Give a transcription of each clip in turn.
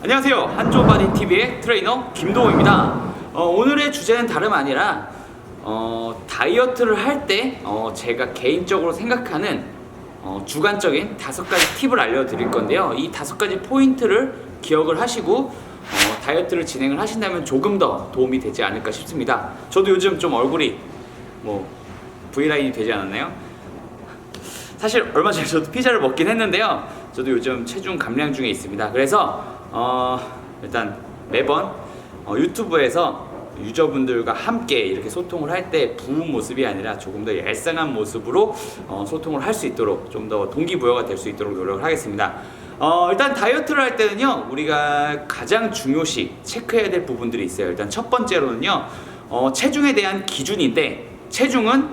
안녕하세요. 한조바디TV의 트레이너 김동호입니다. 오늘의 주제는 다름 아니라 다이어트를 할 때 제가 개인적으로 생각하는 주관적인 5가지 팁을 알려드릴 건데요. 이 5가지 포인트를 기억을 하시고 다이어트를 진행을 하신다면 조금 더 도움이 되지 않을까 싶습니다. 저도 요즘 좀 얼굴이 V라인이 되지 않았나요? 사실 얼마 전에 저도 피자를 먹긴 했는데요. 저도 요즘 체중 감량 중에 있습니다. 그래서 일단 매번 유튜브에서 유저분들과 함께 이렇게 소통을 할 때 부은 모습이 아니라 조금 더 얄쌍한 모습으로 소통을 할 수 있도록 좀 더 동기부여가 될 수 있도록 노력을 하겠습니다. 일단 다이어트를 할 때는요, 우리가 가장 중요시 체크해야 될 부분들이 있어요. 일단 첫 번째로는요, 체중에 대한 기준인데, 체중은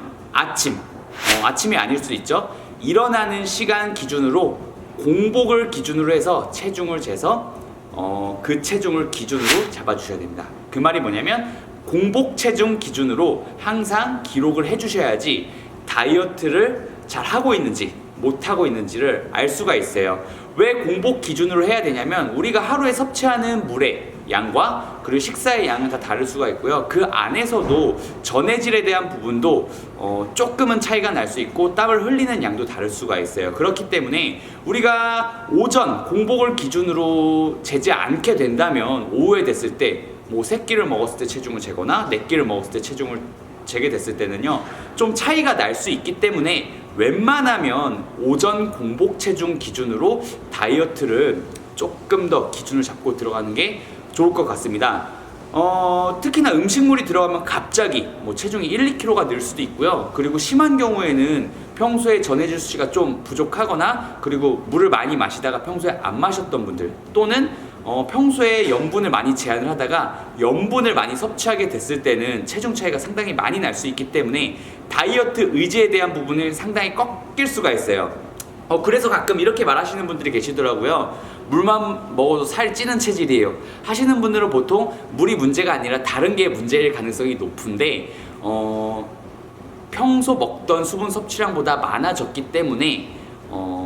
아침이 아닐 수 있죠. 일어나는 시간 기준으로 공복을 기준으로 해서 체중을 재서 그 체중을 기준으로 잡아주셔야 됩니다. 그 말이 뭐냐면 공복 체중 기준으로 항상 기록을 해주셔야지 다이어트를 잘 하고 있는지 못하고 있는지를 알 수가 있어요. 왜 공복 기준으로 해야 되냐면 우리가 하루에 섭취하는 물의 양과 그리고 식사의 양은 다 다를 수가 있고요. 그 안에서도 전해질에 대한 부분도 조금은 차이가 날 수 있고 땀을 흘리는 양도 다를 수가 있어요. 그렇기 때문에 우리가 오전 공복을 기준으로 재지 않게 된다면 오후에 됐을 때 3끼를 먹었을 때 체중을 재거나 4끼를 먹었을 때 체중을 재게 됐을 때는요, 좀 차이가 날 수 있기 때문에 웬만하면 오전 공복 체중 기준으로 다이어트를 조금 더 기준을 잡고 들어가는 게 좋을 것 같습니다. 특히나 음식물이 들어가면 갑자기 체중이 1~2kg가 늘 수도 있고요. 그리고 심한 경우에는 평소에 전해질 수치가 좀 부족하거나 그리고 물을 많이 마시다가 평소에 안 마셨던 분들, 또는 평소에 염분을 많이 제한을 하다가 염분을 많이 섭취하게 됐을 때는 체중 차이가 상당히 많이 날 수 있기 때문에 다이어트 의지에 대한 부분을 상당히 꺾일 수가 있어요. 그래서 가끔 이렇게 말하시는 분들이 계시더라고요. 물만 먹어도 살 찌는 체질이에요 하시는 분들은 보통 물이 문제가 아니라 다른 게 문제일 가능성이 높은데, 평소 먹던 수분 섭취량보다 많아졌기 때문에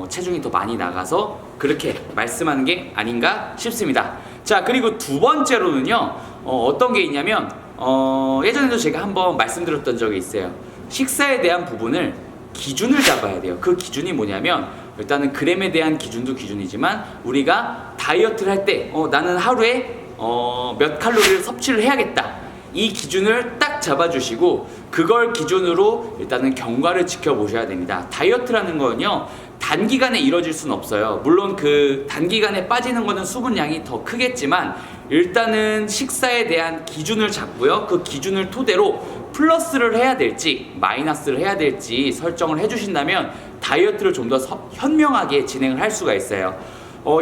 체중이 더 많이 나가서 그렇게 말씀하는 게 아닌가 싶습니다. 자, 그리고 두 번째로는요, 어떤 게 있냐면 예전에도 제가 한번 말씀드렸던 적이 있어요. 식사에 대한 부분을 기준을 잡아야 돼요. 그 기준이 뭐냐면 일단은 그램에 대한 기준도 기준이지만 우리가 다이어트를 할 때 나는 하루에 몇 칼로리를 섭취를 해야겠다, 이 기준을 딱 잡아주시고 그걸 기준으로 일단은 경과를 지켜보셔야 됩니다. 다이어트라는 거는요, 단기간에 이루어질 수는 없어요. 물론 그 단기간에 빠지는 거는 수분량이 더 크겠지만 일단은 식사에 대한 기준을 잡고요, 그 기준을 토대로 플러스를 해야 될지 마이너스를 해야 될지 설정을 해주신다면 다이어트를 좀 더 현명하게 진행을 할 수가 있어요.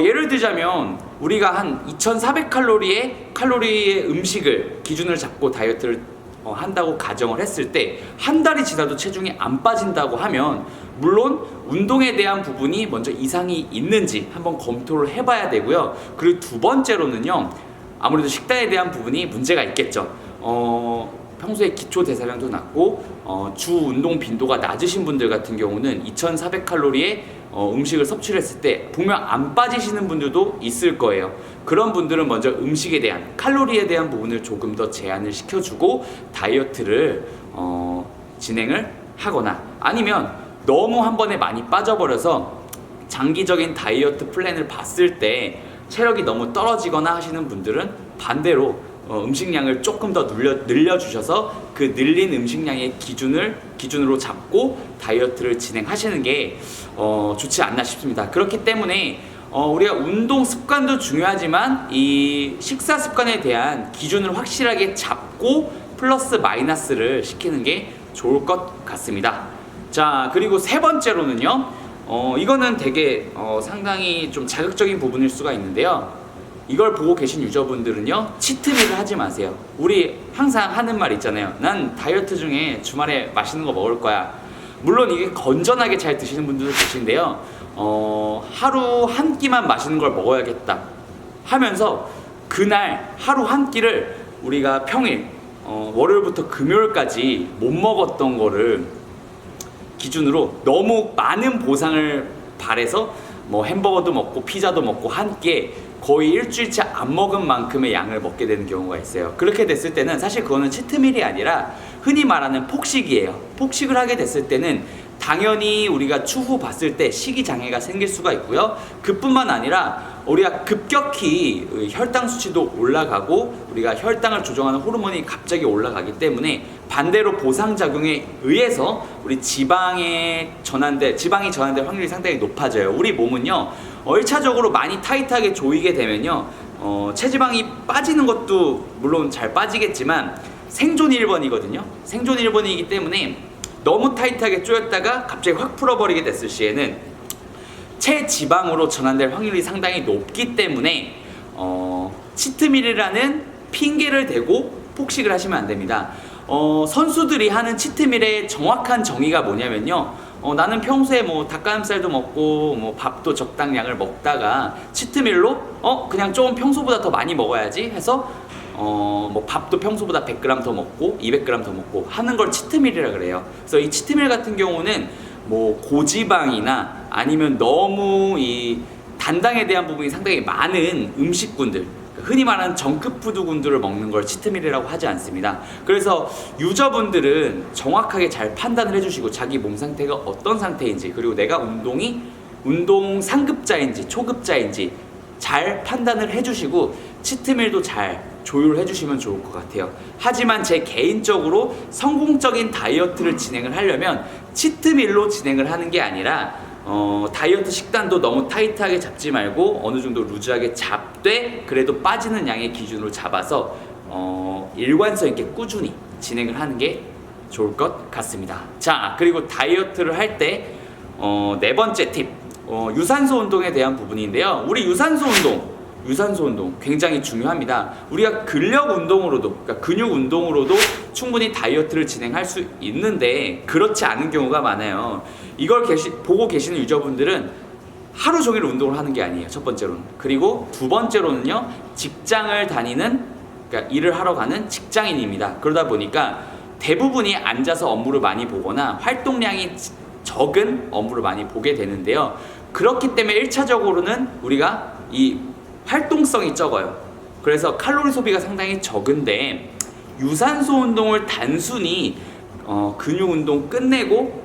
예를 들자면 우리가 한 2400칼로리의 음식을 기준을 잡고 다이어트를 한다고 가정을 했을 때 한 달이 지나도 체중이 안 빠진다고 하면 물론 운동에 대한 부분이 먼저 이상이 있는지 한번 검토를 해봐야 되고요. 그리고 두 번째로는요, 아무래도 식단에 대한 부분이 문제가 있겠죠. 평소에 기초 대사량도 낮고 주 운동 빈도가 낮으신 분들 같은 경우는 2400칼로리의 음식을 섭취를 했을 때 분명 안 빠지시는 분들도 있을 거예요. 그런 분들은 먼저 음식에 대한 칼로리에 대한 부분을 조금 더 제한을 시켜주고 다이어트를 진행을 하거나, 아니면 너무 한 번에 많이 빠져버려서 장기적인 다이어트 플랜을 봤을 때 체력이 너무 떨어지거나 하시는 분들은 반대로 음식량을 조금 더 늘려주셔서 그 늘린 음식량의 기준으로 잡고 다이어트를 진행하시는 게 좋지 않나 싶습니다. 그렇기 때문에 우리가 운동 습관도 중요하지만 이 식사 습관에 대한 기준을 확실하게 잡고 플러스 마이너스를 시키는 게 좋을 것 같습니다. 자, 그리고 세 번째로는요, 이거는 되게 상당히 좀 자극적인 부분일 수가 있는데요. 이걸 보고 계신 유저분들은요, 치트밀을 하지 마세요. 우리 항상 하는 말 있잖아요. 난 다이어트 중에 주말에 맛있는 거 먹을 거야. 물론 이게 건전하게 잘 드시는 분들도 계신데요, 하루 한 끼만 맛있는 걸 먹어야겠다 하면서 그날 하루 한 끼를 우리가 평일 월요일부터 금요일까지 못 먹었던 거를 기준으로 너무 많은 보상을 바래서 뭐 햄버거도 먹고 피자도 먹고 한 끼에 거의 일주일치 안 먹은 만큼의 양을 먹게 되는 경우가 있어요. 그렇게 됐을 때는 사실 그거는 치트밀이 아니라 흔히 말하는 폭식이에요. 폭식을 하게 됐을 때는 당연히 우리가 추후 봤을 때 식이장애가 생길 수가 있고요. 그뿐만 아니라 우리가 급격히 혈당 수치도 올라가고 우리가 혈당을 조정하는 호르몬이 갑자기 올라가기 때문에 반대로 보상작용에 의해서 우리 지방이 전환될 확률이 상당히 높아져요. 우리 몸은요 1차적으로 많이 타이트하게 조이게 되면요 체지방이 빠지는 것도 물론 잘 빠지겠지만 생존 1번이거든요. 생존 1번이기 때문에 너무 타이트하게 조였다가 갑자기 확 풀어버리게 됐을 시에는 체지방으로 전환될 확률이 상당히 높기 때문에 치트밀이라는 핑계를 대고 폭식을 하시면 안 됩니다. 선수들이 하는 치트밀의 정확한 정의가 뭐냐면요 나는 평소에 뭐 닭가슴살도 먹고 뭐 밥도 적당량을 먹다가 치트밀로 그냥 좀 평소보다 더 많이 먹어야지 해서 뭐 밥도 평소보다 100g 더 먹고 200g 더 먹고 하는 걸 치트밀이라 그래요. 그래서 이 치트밀 같은 경우는 뭐 고지방이나 아니면 너무 이 단당에 대한 부분이 상당히 많은 음식군들, 흔히 말하는 정크푸드군들을 먹는 걸 치트밀이라고 하지 않습니다. 그래서 유저분들은 정확하게 잘 판단을 해주시고 자기 몸 상태가 어떤 상태인지 그리고 내가 운동 상급자인지 초급자인지 잘 판단을 해주시고 치트밀도 잘 조율해 주시면 좋을 것 같아요. 하지만 제 개인적으로 성공적인 다이어트를 진행을 하려면 치트밀로 진행을 하는 게 아니라 다이어트 식단도 너무 타이트하게 잡지 말고 어느 정도 루즈하게 잡되 그래도 빠지는 양의 기준으로 잡아서 일관성 있게 꾸준히 진행을 하는 게 좋을 것 같습니다. 자, 그리고 다이어트를 할 때 네 번째 팁, 유산소 운동에 대한 부분인데요. 우리 유산소 운동 굉장히 중요합니다. 우리가 근력 운동으로도, 그러니까 근육 운동으로도 충분히 다이어트를 진행할 수 있는데 그렇지 않은 경우가 많아요. 이걸 보고 계시는 유저분들은 하루 종일 운동을 하는 게 아니에요. 첫 번째로는. 그리고 두 번째로는요, 직장을 다니는, 그러니까 일을 하러 가는 직장인입니다. 그러다 보니까 대부분이 앉아서 업무를 많이 보거나 활동량이 적은 업무를 많이 보게 되는데요. 그렇기 때문에 1차적으로는 우리가 이 활동성이 적어요. 그래서 칼로리 소비가 상당히 적은데 유산소 운동을 단순히 근육 운동 끝내고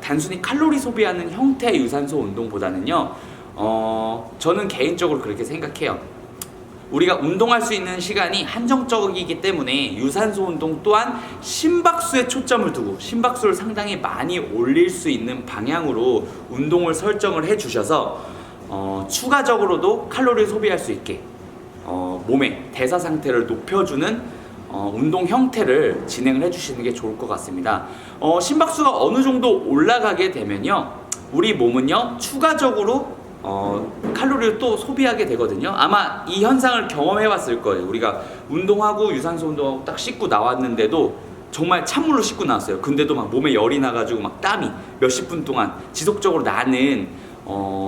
단순히 칼로리 소비하는 형태의 유산소 운동보다는요 저는 개인적으로 그렇게 생각해요. 우리가 운동할 수 있는 시간이 한정적이기 때문에 유산소 운동 또한 심박수에 초점을 두고 심박수를 상당히 많이 올릴 수 있는 방향으로 운동을 설정을 해 주셔서 추가적으로도 칼로리를 소비할 수 있게 몸의 대사 상태를 높여주는 운동 형태를 진행을 해주시는 게 좋을 것 같습니다. 심박수가 어느 정도 올라가게 되면요 우리 몸은요 추가적으로 칼로리를 또 소비하게 되거든요. 아마 이 현상을 경험해 봤을 거예요. 우리가 운동하고 유산소 운동하고 딱 씻고 나왔는데도 정말 찬물로 씻고 나왔어요. 근데도 막 몸에 열이 나가지고 막 땀이 몇십 분 동안 지속적으로 나는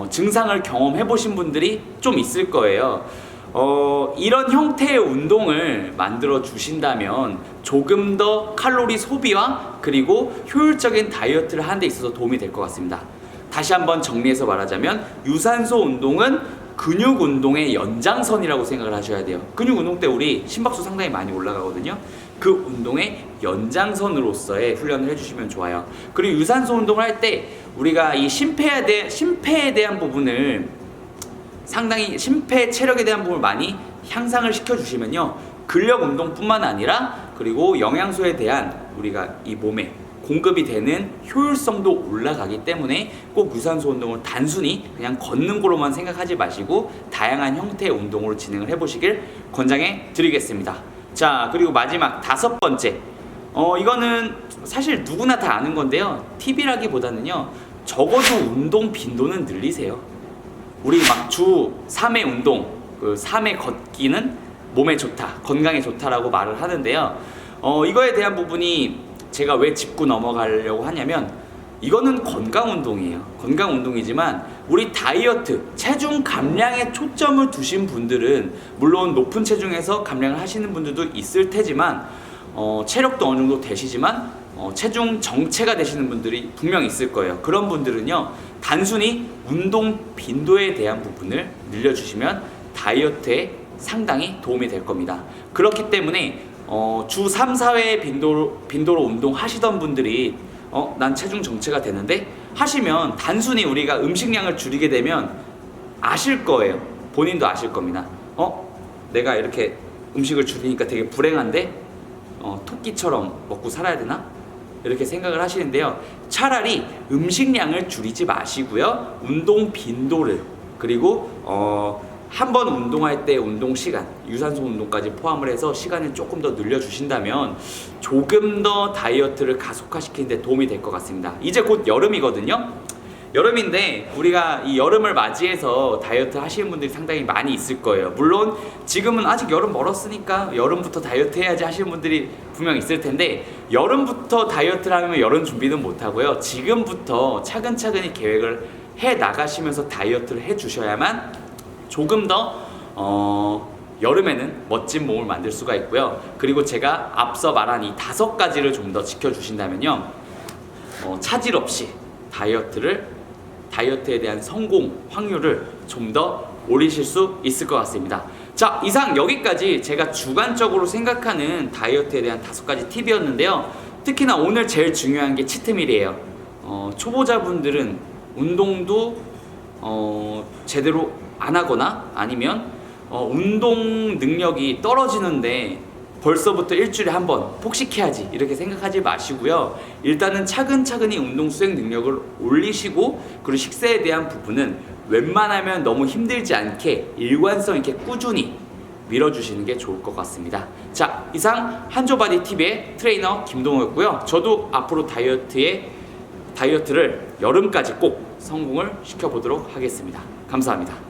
증상을 경험해 보신 분들이 좀 있을 거예요. 이런 형태의 운동을 만들어 주신다면 조금 더 칼로리 소비와 그리고 효율적인 다이어트를 하는 데 있어서 도움이 될 것 같습니다. 다시 한번 정리해서 말하자면 유산소 운동은 근육 운동의 연장선이라고 생각을 하셔야 돼요. 근육 운동 때 우리 심박수 상당히 많이 올라가거든요. 그 운동의 연장선으로서의 훈련을 해주시면 좋아요. 그리고 유산소 운동을 할 때 우리가 이 심폐에 대한 부분을 상당히 심폐 체력에 대한 부분을 많이 향상을 시켜주시면요 근력 운동뿐만 아니라 그리고 영양소에 대한 우리가 이 몸에 공급이 되는 효율성도 올라가기 때문에 꼭 유산소 운동을 단순히 그냥 걷는 거로만 생각하지 마시고 다양한 형태의 운동으로 진행을 해보시길 권장해 드리겠습니다. 자, 그리고 마지막 다섯 번째, 이거는 사실 누구나 다 아는 건데요 팁이라기보다는요 적어도 운동 빈도는 늘리세요. 우리 막 주 3회 운동, 그 3회 걷기는 몸에 좋다, 건강에 좋다라고 말을 하는데요 이거에 대한 부분이 제가 왜 짚고 넘어가려고 하냐면 이거는 건강 운동이에요. 건강 운동이지만 우리 다이어트, 체중 감량에 초점을 두신 분들은 물론 높은 체중에서 감량을 하시는 분들도 있을 테지만 체력도 어느 정도 되시지만 체중 정체가 되시는 분들이 분명 있을 거예요. 그런 분들은요, 단순히 운동 빈도에 대한 부분을 늘려주시면 다이어트에 상당히 도움이 될 겁니다. 그렇기 때문에 주 3, 4회 빈도로 운동하시던 분들이 난 체중 정체가 되는데 하시면 단순히 우리가 음식량을 줄이게 되면 아실 거예요. 본인도 아실 겁니다. 내가 이렇게 음식을 줄이니까 되게 불행한데 토끼처럼 먹고 살아야 되나? 이렇게 생각을 하시는데요. 차라리 음식량을 줄이지 마시고요. 운동 빈도를, 그리고 한 번 운동할 때 운동 시간, 유산소 운동까지 포함을 해서 시간을 조금 더 늘려주신다면 조금 더 다이어트를 가속화시키는 데 도움이 될 것 같습니다. 이제 곧 여름이거든요. 여름인데 우리가 이 여름을 맞이해서 다이어트 하시는 분들이 상당히 많이 있을 거예요. 물론 지금은 아직 여름 멀었으니까 여름부터 다이어트 해야지 하시는 분들이 분명 있을 텐데, 여름부터 다이어트를 하면 여름 준비는 못 하고요. 지금부터 차근차근히 계획을 해 나가시면서 다이어트를 해 주셔야만 조금 더 여름에는 멋진 몸을 만들 수가 있고요. 그리고 제가 앞서 말한 이 5가지를 좀 더 지켜주신다면요, 차질 없이 다이어트에 대한 성공 확률을 좀 더 올리실 수 있을 것 같습니다. 자, 이상 여기까지 제가 주관적으로 생각하는 다이어트에 대한 5가지 팁이었는데요. 특히나 오늘 제일 중요한 게 치트밀이에요. 초보자분들은 운동도 제대로 안 하거나 아니면 운동 능력이 떨어지는데 벌써부터 일주일에 한 번 폭식해야지 이렇게 생각하지 마시고요. 일단은 차근차근히 운동 수행 능력을 올리시고, 그리고 식사에 대한 부분은 웬만하면 너무 힘들지 않게 일관성 있게 꾸준히 밀어주시는 게 좋을 것 같습니다. 자, 이상 한조바디 TV의 트레이너 김동호였고요. 저도 앞으로 다이어트를 여름까지 꼭 성공을 시켜보도록 하겠습니다. 감사합니다.